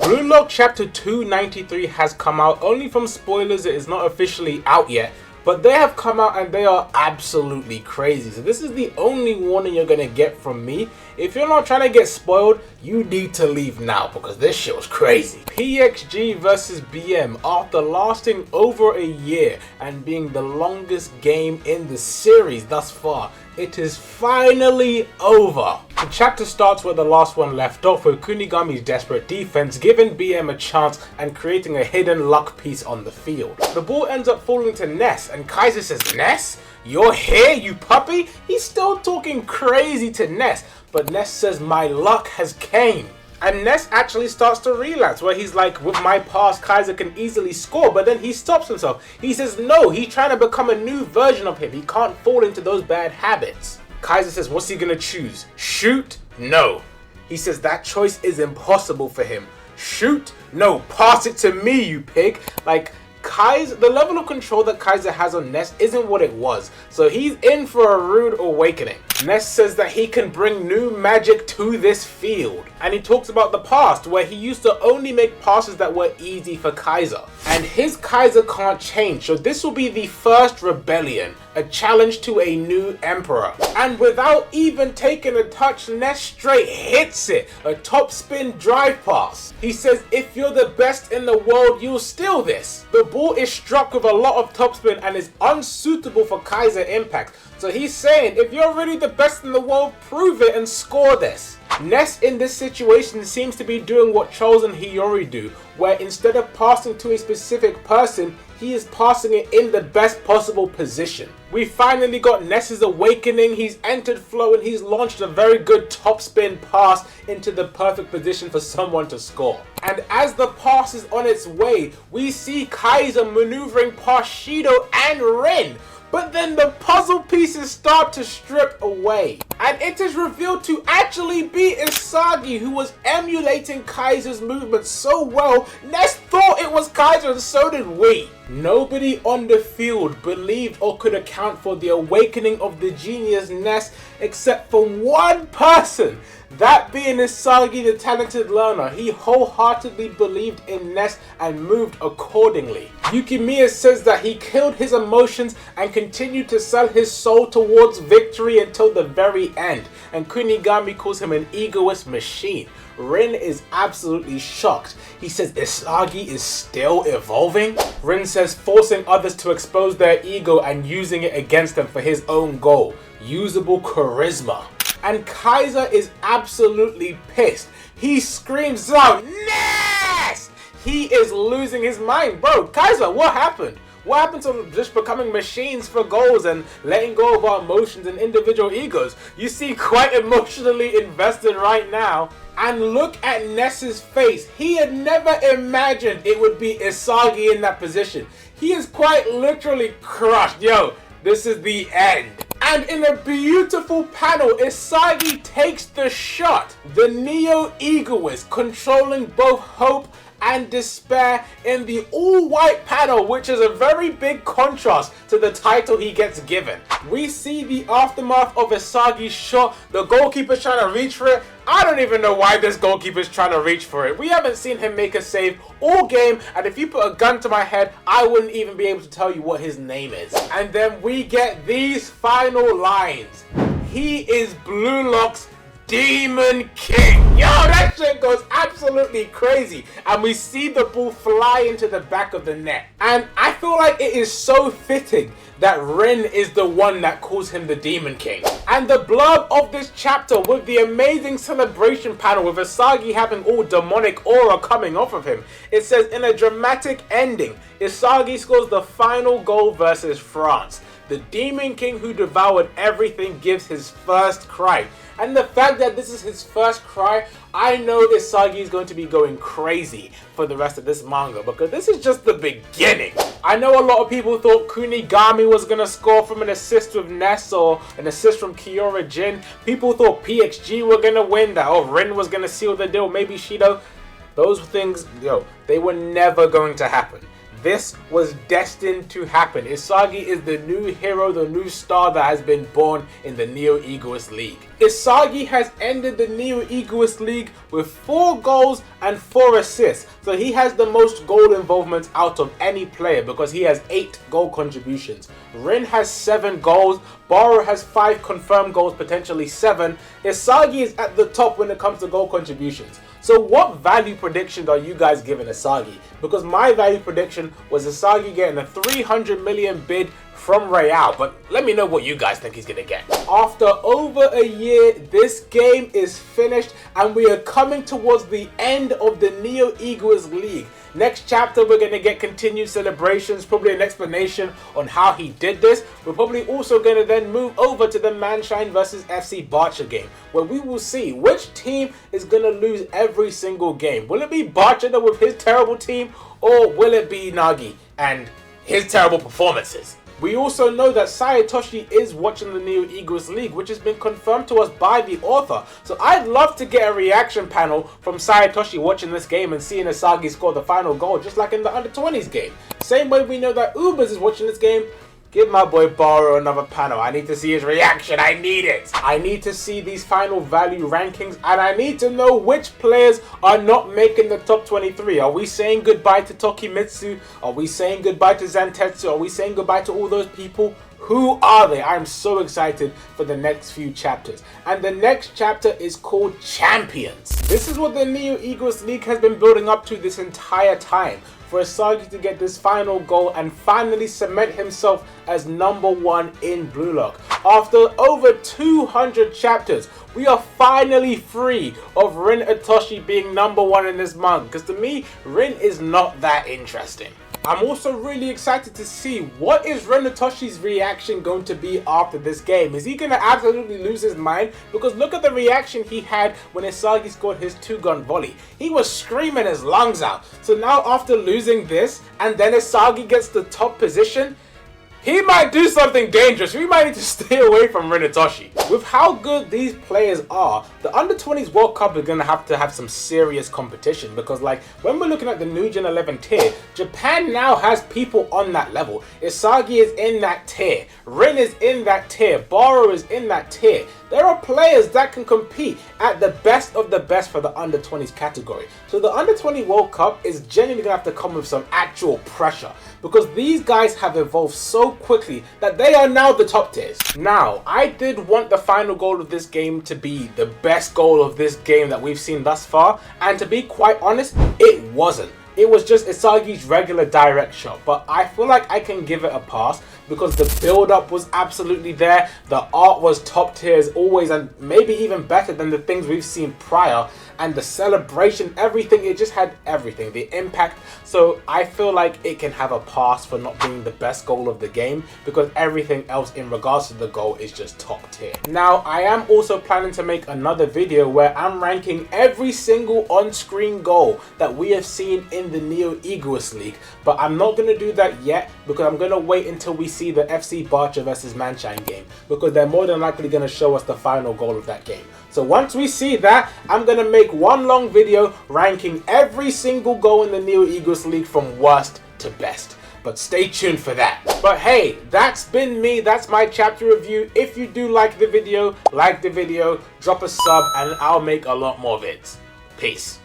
Blue Lock chapter 293 has come out. Only from spoilers, it is not officially out yet. But they have come out and they are absolutely crazy. So this is the only warning you're going to get from me. If you're not trying to get spoiled, you need to leave now because this shit was crazy. PXG versus BM, after lasting over a year and being the longest game in the series thus far, it is finally over. The chapter starts where the last one left off, with Kunigami's desperate defense giving BM a chance and creating a hidden luck piece on the field. The ball ends up falling to Ness and Kaiser says, "Ness? You're here, you puppy?" He's still talking crazy to Ness, but Ness says, "My luck has came." And Ness actually starts to relapse, where he's like, with my pass, Kaiser can easily score, but then he stops himself. He says no, he's trying to become a new version of him. He can't fall into those bad habits. Kaiser says, what's he gonna choose? Shoot? No. He says that choice is impossible for him. Shoot? No, pass it to me, you pig. Like, Kaiser, the level of control that Kaiser has on Ness isn't what it was, so he's in for a rude awakening. Ness says that he can bring new magic to this field, and he talks about the past where he used to only make passes that were easy for Kaiser, and his Kaiser can't change, so this will be the first rebellion, a challenge to a new emperor. And without even taking a touch, Ness straight hits it, a top spin drive pass. He says if you're the best in the world, you'll steal this. The ball is struck with a lot of topspin and is unsuitable for Kaiser impact. So he's saying, if you're really the best in the world, prove it and score this. Ness in this situation seems to be doing what Charles and Hiyori do, where instead of passing to a specific person, he is passing it in the best possible position. We finally got Ness's awakening. He's entered flow and he's launched a very good topspin pass into the perfect position for someone to score. And as the pass is on its way, we see Kaiser maneuvering past Shido and Rin. But then the puzzle pieces start to strip away, and it is revealed to actually be Isagi, who was emulating Kaiser's movements so well, Ness thought it was Kaiser and so did we. Nobody on the field believed or could account for the awakening of the genius Ness except for one person. That being Isagi, the talented learner. He wholeheartedly believed in Ness and moved accordingly. Yukimiya says that he killed his emotions and continued to sell his soul towards victory until the very end. And Kunigami calls him an egoist machine. Rin is absolutely shocked. He says Isagi is still evolving? Rin says forcing others to expose their ego and using it against them for his own goal. Usable charisma. And Kaiser is absolutely pissed. He screams out, Ness! He is losing his mind. Bro, Kaiser, what happened? What happened to just becoming machines for goals and letting go of our emotions and individual egos? You seem quite emotionally invested right now. And look at Ness's face. He had never imagined it would be Isagi in that position. He is quite literally crushed. Yo, this is the end. And in a beautiful panel, Isagi takes the shot. The neo-egoist controlling both hope and despair in the all-white panel, which is a very big contrast to the title he gets given. We see the aftermath of Isagi's shot. The goalkeeper's trying to reach for it. I don't even know why this goalkeeper's trying to reach for it. We haven't seen him make a save all game, and if you put a gun to my head, I wouldn't even be able to tell you what his name is. And then we get these final lines. He is Blue Lock's Demon King. Yo, that shit goes absolutely crazy. And we see the ball fly into the back of the net. And I feel like it is so fitting that Rin is the one that calls him the Demon King. And the blurb of this chapter with the amazing celebration panel with Isagi having all demonic aura coming off of him. It says, in a dramatic ending, Isagi scores the final goal versus France. The Demon King who devoured everything gives his first cry. And the fact that this is his first cry, I know Isagi is going to be going crazy for the rest of this manga, because this is just the beginning. I know a lot of people thought Kunigami was going to score from an assist with Ness or an assist from Kiora Jin. People thought PXG were going to win, that Rin was going to seal the deal, maybe Shido. Those things, yo, they were never going to happen. This was destined to happen. Isagi is the new hero, the new star that has been born in the Neo-Egoist League. Isagi has ended the Neo-Egoist League with 4 goals and 4 assists. So he has the most goal involvements out of any player because he has 8 goal contributions. Rin has 7 goals. Burū has 5 confirmed goals, potentially 7. Isagi is at the top when it comes to goal contributions. So what value prediction are you guys giving Isagi? Because my value prediction was Isagi getting a 300 million bid from Real, but let me know what you guys think he's gonna get. After over a year, this game is finished and we are coming towards the end of the Neo-Egoist League. Next chapter, we're going to get continued celebrations, probably an explanation on how he did this. We're probably also going to then move over to the Manshine versus FC Barcha game, where we will see which team is going to lose every single game. Will it be Barcha with his terrible team, or will it be Nagi and his terrible performances? We also know that Sayatoshi is watching the Neo-Egoist League, which has been confirmed to us by the author. So I'd love to get a reaction panel from Sayatoshi watching this game and seeing Isagi score the final goal, just like in the Under-20s game. Same way we know that Ubers is watching this game. Give my boy Burū another panel. I need to see his reaction. I need it. I need to see these final value rankings, and I need to know which players are not making the top 23. Are we saying goodbye to Tokimitsu? Are we saying goodbye to Zantetsu? Are we saying goodbye to all those people? Who are they? I'm so excited for the next few chapters. And the next chapter is called Champions. This is what the Neo-Egoist League has been building up to this entire time. For Isagi to get this final goal and finally cement himself as #1 in Blue Lock. After over 200 chapters, we are finally free of Rin Itoshi being #1 in this manga. Because to me, Rin is not that interesting. I'm also really excited to see what is Rin Itoshi's reaction going to be after this game. Is he going to absolutely lose his mind? Because look at the reaction he had when Isagi scored his 2-gun volley. He was screaming his lungs out. So now after losing this and then Isagi gets the top position, he might do something dangerous. We might need to stay away from Rin Itoshi. With how good these players are, the Under-20s World Cup is going to have some serious competition. Because like, when we're looking at the New Gen 11 tier, Japan now has people on that level. Isagi is in that tier. Rin is in that tier. Burū is in that tier. There are players that can compete at the best of the best for the Under-20s category. So the Under-20 World Cup is genuinely going to have to come with some actual pressure. Because these guys have evolved so quickly that they are now the top tiers. Now, I did want the final goal of this game to be the best goal of this game that we've seen thus far. And to be quite honest, it wasn't. It was just Isagi's regular direct shot. But I feel like I can give it a pass because the build-up was absolutely there. The art was top tier as always, and maybe even better than the things we've seen prior. And the celebration, everything, it just had everything, the impact. So I feel like it can have a pass for not being the best goal of the game because everything else in regards to the goal is just top tier. Now, I am also planning to make another video where I'm ranking every single on-screen goal that we have seen in the Neo-Egoist League. But I'm not going to do that yet because I'm going to wait until we see the FC Barcha versus Manshine game because they're more than likely going to show us the final goal of that game. So once we see that, I'm going to make one long video ranking every single goal in the Neo-Egoist League from worst to best. But stay tuned for that. But hey, that's been me. That's my chapter review. If you do like the video, drop a sub and I'll make a lot more vids. Peace.